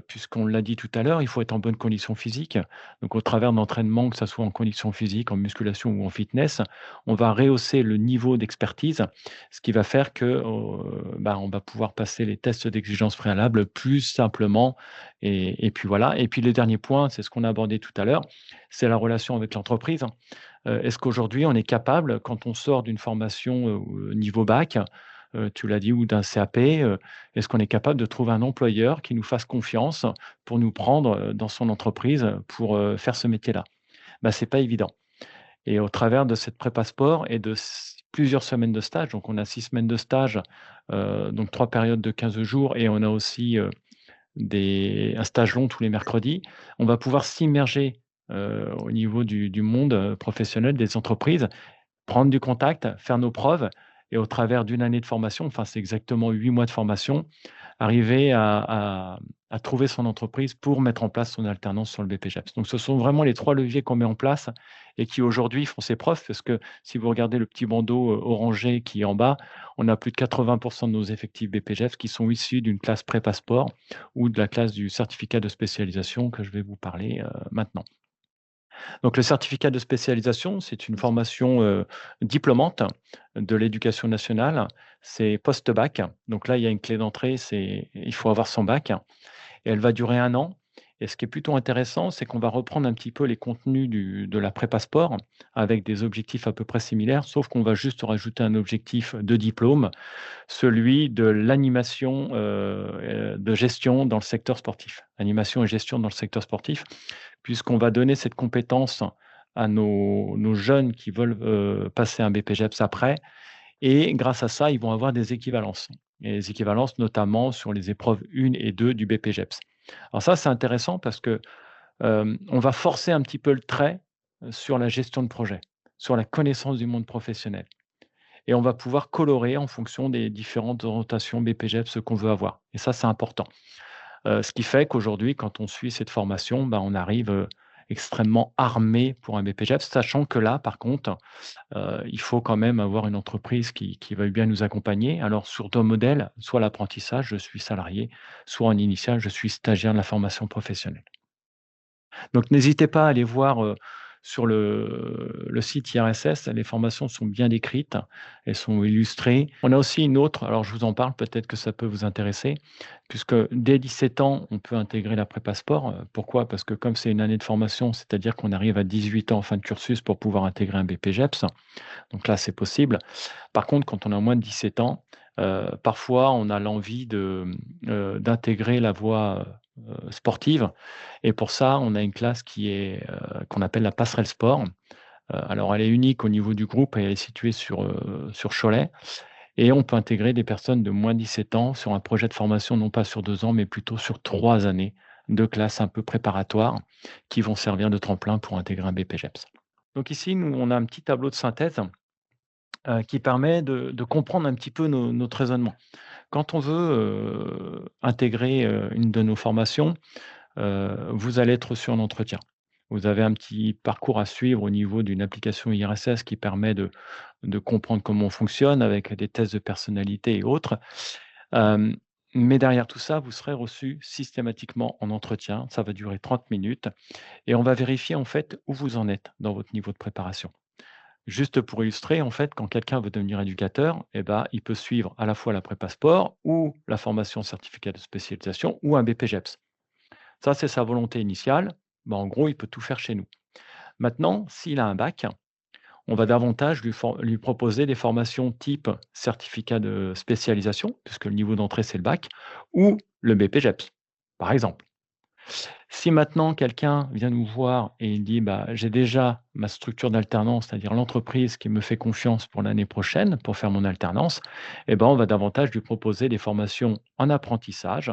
puisqu'on l'a dit tout à l'heure, il faut être en bonne condition physique. Donc au travers d'entraînement, que ça soit en condition physique, en musculation ou en fitness, on va rehausser le niveau d'expertise, ce qui va faire que, on va pouvoir passer les tests d'exigence préalables plus simplement et puis voilà. Et puis le dernier point, c'est ce qu'on a abordé tout à l'heure, c'est la relation avec l'entreprise. Est-ce qu'aujourd'hui on est capable, quand on sort d'une formation, niveau bac, tu l'as dit, ou d'un CAP, est-ce qu'on est capable de trouver un employeur qui nous fasse confiance pour nous prendre, dans son entreprise, pour, faire ce métier-là? Bah, c'est pas évident et au travers de cette prépa sport et de plusieurs semaines de stage, donc on a 6 semaines de stage, donc 3 périodes de 15 jours et on a aussi, un stage long tous les mercredis. On va pouvoir s'immerger, au niveau du monde, professionnel, des entreprises, prendre du contact, faire nos preuves et au travers d'une année de formation, enfin, c'est exactement 8 mois de formation, arriver à trouver son entreprise pour mettre en place son alternance sur le BPJEPS. Donc ce sont vraiment les 3 leviers qu'on met en place et qui aujourd'hui font ses preuves parce que si vous regardez le petit bandeau, orangé qui est en bas, on a plus de 80 de nos effectifs BPJEPS qui sont issus d'une classe prépa sport ou de la classe du certificat de spécialisation que je vais vous parler, maintenant. Donc le certificat de spécialisation, c'est une formation, diplômante de l'éducation nationale. C'est post-bac. Donc là, il y a une clé d'entrée, il faut avoir son bac et elle va durer 1 an et ce qui est plutôt intéressant, c'est qu'on va reprendre un petit peu les contenus de la prépa sport avec des objectifs à peu près similaires, sauf qu'on va juste rajouter un objectif de diplôme, celui de l'animation, de gestion dans le secteur sportif. Animation et gestion dans le secteur sportif puisqu'on va donner cette compétence à nos jeunes qui veulent, passer un BPJEPS après et grâce à ça, ils vont avoir des équivalences et les équivalences notamment sur les épreuves 1 et 2 du BPJEPS. Alors ça, c'est intéressant parce que, on va forcer un petit peu le trait, sur la gestion de projet, sur la connaissance du monde professionnel et on va pouvoir colorer en fonction des différentes orientations BPJEPS qu'on veut avoir et ça, c'est important. Ce qui fait qu'aujourd'hui, quand on suit cette formation, on arrive, extrêmement armé pour un BPJEPS, sachant que là, par contre, il faut quand même avoir une entreprise qui veuille bien nous accompagner. Alors sur 2 modèles, soit l'apprentissage, je suis salarié, soit en initial, je suis stagiaire de la formation professionnelle. Donc n'hésitez pas à aller voir, sur le site IRSS, les formations sont bien décrites, elles sont illustrées. On a aussi une autre, alors je vous en parle, peut-être que ça peut vous intéresser, puisque dès 17 ans, on peut intégrer la prépa sport. Pourquoi? Parce que comme c'est une année de formation, c'est-à-dire qu'on arrive à 18 ans en fin de cursus pour pouvoir intégrer un BPJEPS, donc là, c'est possible. Par contre, quand on a moins de 17 ans, parfois on a l'envie d'intégrer la voie, sportive et pour ça, on a une classe qu'on appelle la passerelle sport. Alors elle est unique au niveau du groupe et elle est située sur Cholet et on peut intégrer des personnes de moins de 17 ans sur un projet de formation, non pas sur 2 ans, mais plutôt sur 3 années de classe un peu préparatoires qui vont servir de tremplin pour intégrer un BPJEPS. Donc ici, nous, on a un petit tableau de synthèse, qui permet de comprendre un petit peu notre raisonnement. Quand on veut, intégrer, une de nos formations, vous allez être reçu en entretien. Vous avez un petit parcours à suivre au niveau d'une application IRSS qui permet de comprendre comment on fonctionne avec des tests de personnalité et autres. Hem, mais derrière tout ça, vous serez reçu systématiquement en entretien. Ça va durer 30 minutes et on va vérifier en fait où vous en êtes dans votre niveau de préparation. Juste pour illustrer, en fait, quand quelqu'un veut devenir éducateur, il peut suivre à la fois la prépa sport ou la formation certificat de spécialisation ou un BPJEPS. Ça, c'est sa volonté initiale. En gros, il peut tout faire chez nous. Maintenant, s'il a un bac, on va davantage lui proposer des formations type certificat de spécialisation, puisque le niveau d'entrée, c'est le bac, ou le BPJEPS, par exemple. Si maintenant quelqu'un vient nous voir et il dit: «J'ai déjà ma structure d'alternance, c'est-à-dire l'entreprise qui me fait confiance pour l'année prochaine pour faire mon alternance», on va davantage lui proposer des formations en apprentissage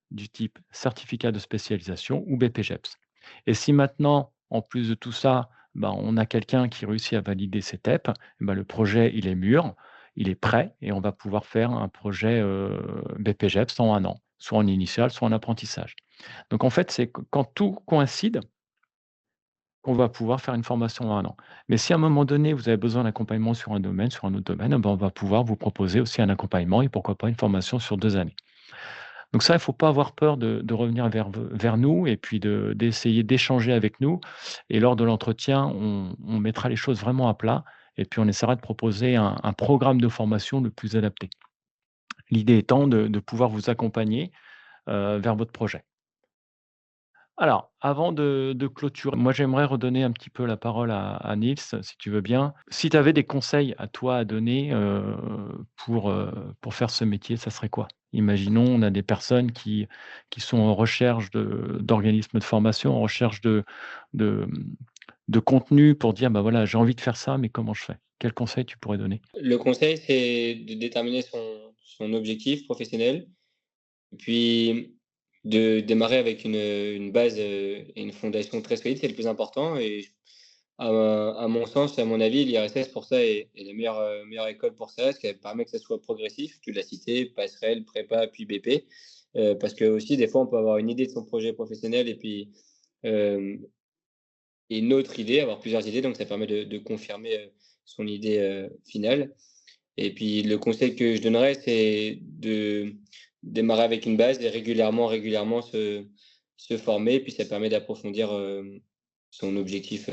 du type certificat de spécialisation ou BPJEPS. Et si maintenant, en plus de tout ça, on a quelqu'un qui réussit à valider ses TEP, le projet, il est mûr, il est prêt et on va pouvoir faire un projet, BPJEPS en 1 an, soit en initial, soit en apprentissage. Donc en fait, c'est quand tout coïncide qu'on va pouvoir faire une formation en 1 an. Mais si à un moment donné, vous avez besoin d'accompagnement sur un domaine, sur un autre domaine, on va pouvoir vous proposer aussi un accompagnement et pourquoi pas une formation sur 2 années. Donc ça, il faut pas avoir peur de revenir vers nous et puis d'essayer d'échanger avec nous et lors de l'entretien, on mettra les choses vraiment à plat et puis on essaiera de proposer un programme de formation le plus adapté. L'idée étant de pouvoir vous accompagner, vers votre projet. Alors, avant de clôturer, moi j'aimerais redonner un petit peu la parole à Nils, si tu veux bien. Si tu avais des conseils à toi à donner, pour faire ce métier, ça serait quoi? Imaginons, on a des personnes qui sont en recherche d'organismes de formation, en recherche de, mmh, de contenu pour dire: «Bah, voilà, j'ai envie de faire ça, mais comment je fais?» Quels conseils tu pourrais donner? Le conseil, c'est de déterminer son objectif professionnel et puis de démarrer avec une base, et une fondation très solide, c'est le plus important et à mon sens et à mon avis, l'IRSS pour ça est la meilleure école pour ça, parce qu'elle permet que ça soit progressif. Tu l'as cité, passerelle, prépa, puis BP. Parce que aussi des fois, on peut avoir une idée de son projet professionnel et puis, hem et une autre idée, avoir plusieurs idées, donc ça permet de confirmer, son idée, finale. Et puis le conseil que je donnerais, c'est de démarrer avec une base et régulièrement se former. Puis ça permet d'approfondir, son objectif,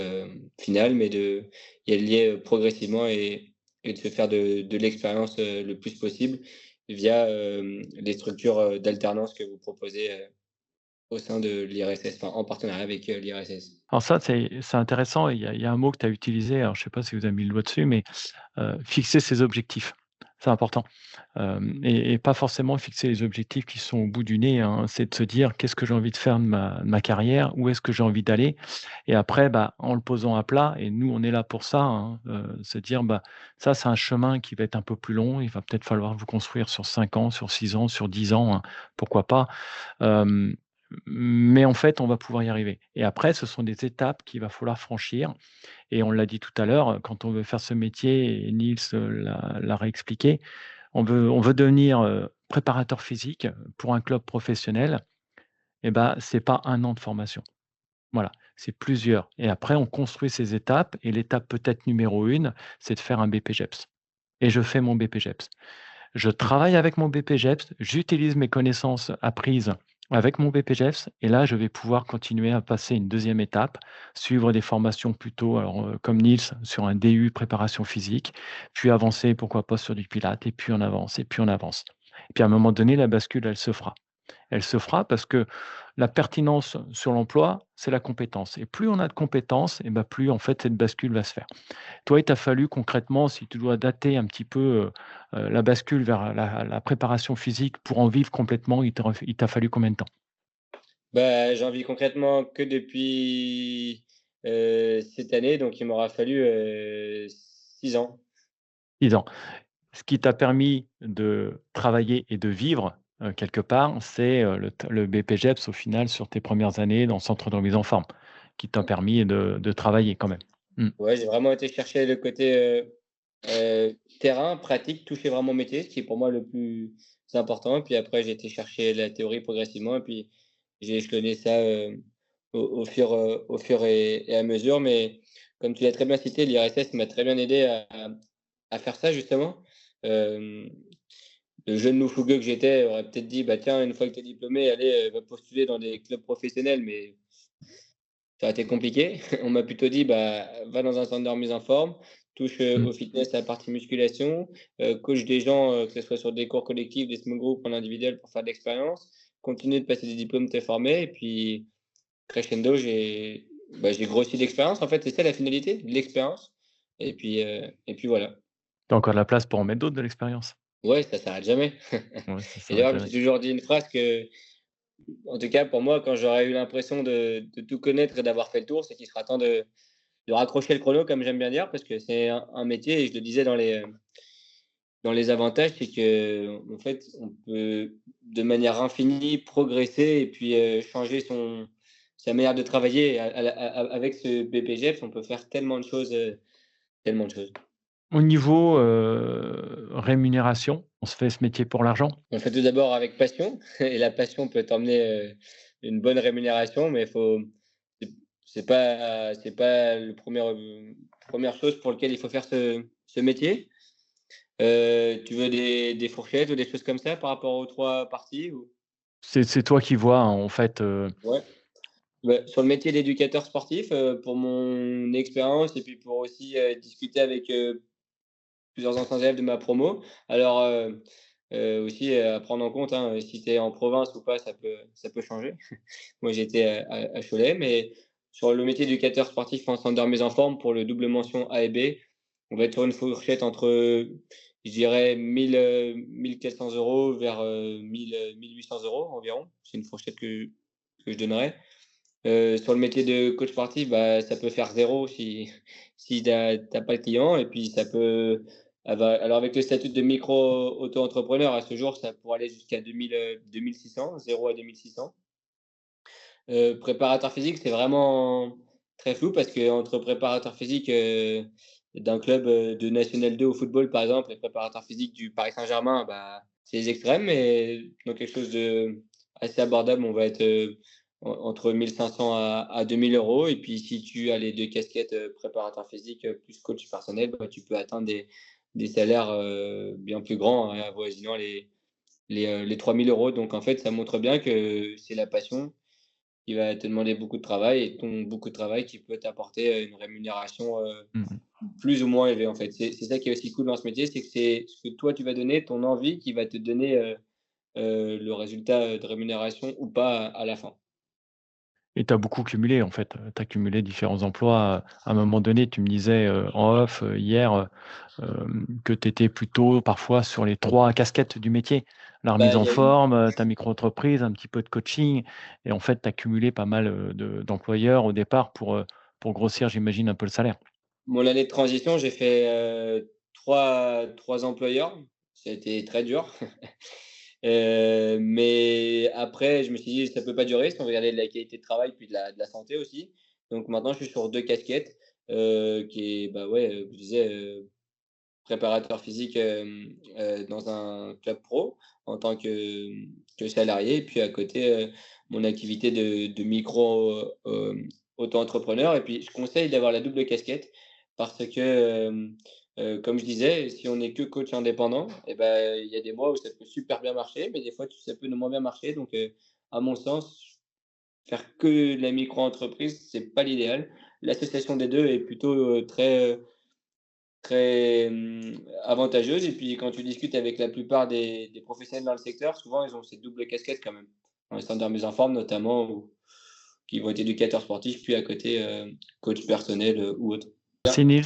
final, mais de y aller, progressivement et de se faire de l'expérience, le plus possible via, les structures, d'alternance que vous proposez, au sein de l'IRSS, enfin en partenariat avec, l'IRSS. Alors ça, c'est intéressant et il y a un mot que tu as utilisé, alors je ne sais pas si vous avez mis le doigt dessus, mais fixer ses objectifs. C'est important. Et pas forcément fixer les objectifs qui sont au bout du nez, hein. C'est de se dire: «Qu'est-ce que j'ai envie de faire de ma carrière? Où est-ce que j'ai envie d'aller?» Et après, bah, en le posant à plat et nous, on est là pour ça, hein, se dire: «Bah, ça, c'est un chemin qui va être un peu plus long. Il va peut-être falloir vous construire sur 5 ans, sur 6 ans, sur 10 ans, hein, pourquoi pas?» Hem, mais en fait, on va pouvoir y arriver et après, ce sont des étapes qu'il va falloir franchir et on l'a dit tout à l'heure, quand on veut faire ce métier et Niels, l'a réexpliqué, on veut devenir, préparateur physique pour un club professionnel et ben c'est pas 1 an de formation. Voilà, c'est plusieurs et après on construit ces étapes et l'étape peut-être numéro 1, c'est de faire un BPJEPS et je fais mon BPJEPS. Je travaille avec mon BPJEPS, j'utilise mes connaissances apprises avec mon BPJEPS et là, je vais pouvoir continuer à passer une deuxième étape, suivre des formations plutôt alors, comme Niels sur un DU préparation physique, puis avancer pourquoi pas sur du pilates et puis on avance et puis on avance. Et puis à un moment donné, la bascule, elle se fera. Elle se fera parce que la pertinence sur l'emploi, c'est la compétence et plus on a de compétences et bah, plus en fait cette bascule va se faire. Toi, il t'a fallu concrètement, si tu dois dater un petit peu, la bascule vers la préparation physique pour en vivre complètement, il t'a fallu combien de temps? Bah, j'en vis concrètement que depuis, cette année, donc il m'aura fallu, 6 ans. 10 ans. Ce qui t'a permis de travailler et de vivre, quelque part, c'est, le BPJEPS au final sur tes premières années dans le centre de remise en forme, qui t'a permis de travailler quand même. Mmh. Ouais, j'ai vraiment été chercher le côté, terrain, pratique, toucher vraiment au métier, ce qui est pour moi le plus important. Puis après, j'ai été chercher la théorie progressivement et puis j'ai échelonné ça, au fur et à mesure. Mais comme tu l'as très bien cité, l'IRSS m'a très bien aidé à faire ça justement. Hem, le jeune loup fougueux que j'étais aurait peut-être dit: «Bah, tiens, une fois que tu es diplômé, allez, va postuler dans des clubs professionnels», mais ça a été compliqué. On m'a plutôt dit: «Bah, va dans un centre de remise en forme, touche, Mmh. au fitness, à la partie musculation, coach des gens, que ce soit sur des cours collectifs, des small groups, en individuel pour faire de l'expérience, continue de passer des diplômes, t'es formé» et puis crescendo, j'ai grossi d'expérience. En fait, c'est ça la finalité, de l'expérience et puis voilà. Tu as encore de la place pour en mettre d'autres de l'expérience? Ouais, ça s'arrête jamais. Ouais, ça Et s'arrête d'ailleurs, je me jamais. suis toujours dit une phrase que en tout cas pour moi, quand j'aurais eu l'impression de tout connaître et d'avoir fait le tour, c'est qu'il sera temps de raccrocher le chrono comme j'aime bien dire, parce que c'est un métier et je le disais dans les avantages, c'est que en fait, on peut de manière infinie progresser et puis, changer sa manière de travailler avec ce BPGEPS, on peut faire tellement de choses, tellement de choses. Au niveau, rémunération, on se fait ce métier pour l'argent? On fait tout d'abord avec passion et la passion peut t'emmener, une bonne rémunération, mais c'est c'est pas le 1re chose pour lequel il faut faire ce métier. Tu veux des fourchettes ou des choses comme ça par rapport aux 3 parties ou? C'est toi qui vois, hein, en fait, Ouais. Bah, sur le métier d'éducateur sportif, pour mon expérience et puis pour aussi, discuter avec, plusieurs anciens élèves de ma promo. Alors, aussi, à prendre en compte, hein, si tu es en province ou pas, ça peut changer. Moi, j'étais à Cholet, mais sur le métier d'éducateur sportif en centre de remise en forme, pour le double mention A et B, on va être sur une fourchette entre, je dirais 1 400 € vers, 1 800 € environ. C'est une fourchette que je donnerais. Sur le métier de coach sportif, bah, ça peut faire zéro si tu as pas de client et puis ça peut alors avec le statut de micro-auto-entrepreneur, à ce jour, ça pourrait aller jusqu'à 2 600, 0 à 2 600. Préparateur physique, c'est vraiment très flou parce qu'entre préparateur physique, d'un club, de National 2 au football, par exemple, et préparateur physique du Paris Saint-Germain, bah, c'est les extrêmes, mais dans quelque chose de assez abordable, on va être, entre 1 500 à 2 000 € et puis si tu as les 2 casquettes, préparateur physique, plus coach personnel, bah, tu peux atteindre des salaires, bien plus grands, hein, avoisinant les 3 000 €. Donc en fait, ça montre bien que c'est la passion qui va te demander beaucoup de travail et ton beaucoup de travail qui peut t'apporter, une rémunération, mmh plus ou moins élevée, en fait. C'est ça qui est aussi cool dans ce métier, c'est que c'est ce que toi tu vas donner, ton envie qui va te donner, le résultat, de rémunération ou pas à la fin. et tu as beaucoup cumulé, en fait, tu as cumulé différents emplois, à un moment donné, tu me disais, en off, hier, que tu étais plutôt parfois sur les 3 casquettes du métier. La remise Bah, il en y a eu forme, ta micro-entreprise, un petit peu de coaching et en fait, tu as cumulé pas mal, d'employeurs au départ pour grossir, j'imagine, un peu le salaire. mon année de transition, j'ai fait, 3 employeurs. Ça a été très dur. Mais après, je me suis dit: «Ça peut pas durer», si on regardait de la qualité de travail, puis de la santé aussi. Donc maintenant, je suis sur 2 casquettes, qui est, bah, ouais, je disais, préparateur physique, dans un club pro en tant que salarié et puis à côté, mon activité de micro, auto-entrepreneur et puis je conseille d'avoir la double casquette parce que, comme je disais, si on est que coach indépendant et ben il y a des mois où ça peut super bien marcher, mais des fois ça peut moins bien marcher donc à mon sens, faire que de la micro-entreprise, c'est pas l'idéal. L'association des 2 est plutôt, très, avantageuse et puis quand tu discutes avec la plupart des professionnels dans le secteur, souvent ils ont cette double casquette quand même. Dans les centres de remise en forme notamment ou qui vont être éducateurs sportifs puis à côté, coach personnel, ou autre. Merci Nils.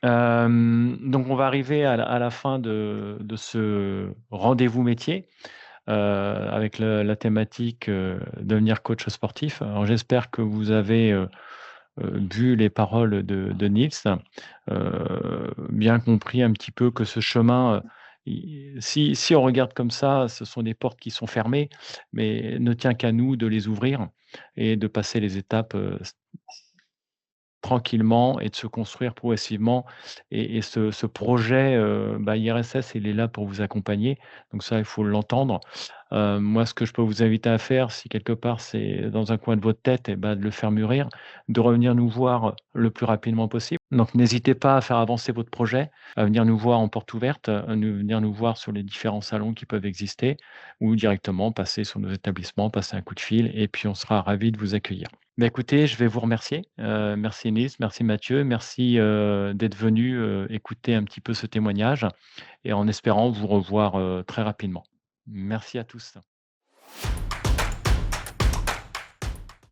Donc on va arriver à la fin de ce rendez-vous métier, avec la thématique, devenir coach sportif. Alors j'espère que vous avez, vu les paroles de Nils, bien compris un petit peu que ce chemin, si on regarde comme ça, ce sont des portes qui sont fermées, mais ne tient qu'à nous de les ouvrir et de passer les étapes, tranquillement et de se construire progressivement et ce projet, bah, IRSS, il est là pour vous accompagner, donc ça, il faut l'entendre. Moi, ce que je peux vous inviter à faire, si quelque part c'est dans un coin de votre tête et bah, de le faire mûrir, de revenir nous voir le plus rapidement possible. Donc n'hésitez pas à faire avancer votre projet, à venir nous voir en porte ouverte, venir nous voir sur les différents salons qui peuvent exister ou directement passer sur nos établissements, passer un coup de fil et puis on sera ravis de vous accueillir. Bah, écoutez, je vais vous remercier. Merci Nice, merci Mathieu, merci, d'être venu écouter un petit peu ce témoignage et en espérant vous revoir, très rapidement. Merci à tous.